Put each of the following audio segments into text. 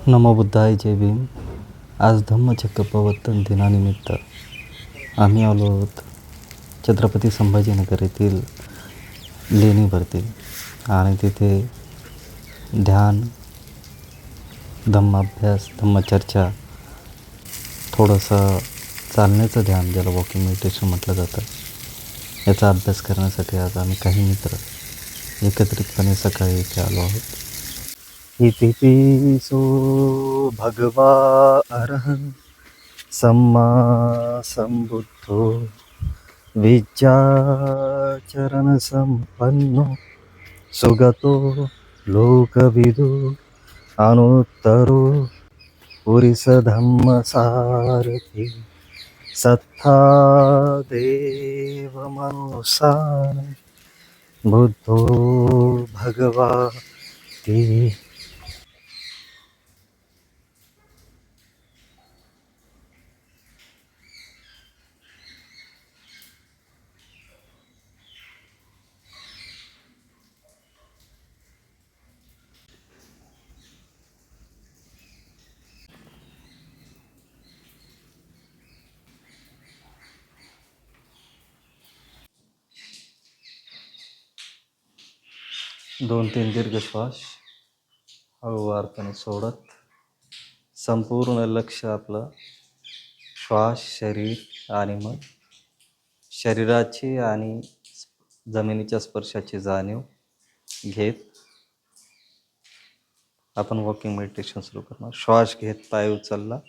नमो बुद्धाय, जय भीम. आज धम्मचक्र प्रवर्तन दिनानिमित्त आम्ही आलो आहोत छत्रपती संभाजीनगर येथील लेणीवरती आणि तिथे ध्यान, धम्माभ्यास, धम्मचर्चा, थोडंसं चालण्याचं ध्यान, ज्याला वॉकिंग मेडिटेशन म्हटलं जातं, याचा अभ्यास करण्यासाठी आज आम्ही काही मित्र एकत्रितपणे सकाळी इथे आलो आहोत. इति सो भगवा अरहं सम्मा संबुद्धो विद्याचरण संपन्नो सुगतो लोकविदु अनुत्तरो पुरिस धम्म सारथि सत्ता देव मनुसान बुद्धो भगवाती. 2-3 दीर्घ श्वास हळूवारपणे सोडत संपूर्ण लक्ष आपलं श्वास, शरीर आणि मन, शरीराची आणि जमिनीच्या स्पर्शाची जाणीव घेत आपण वॉकिंग मेडिटेशन सुरू करणार. श्वास घेत पाय उचलला,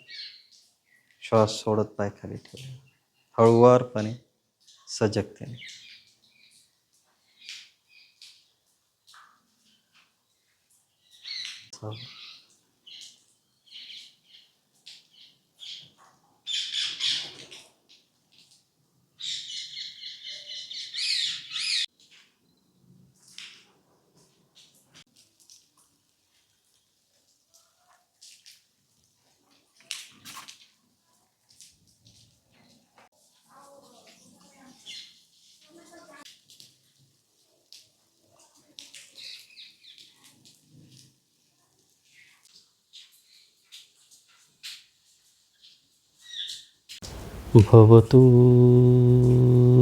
श्वास सोडत पाय खाली ठेवला, हळूवारपणे, सजगतेने. भवतु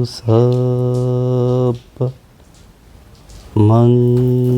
सब मंगलम.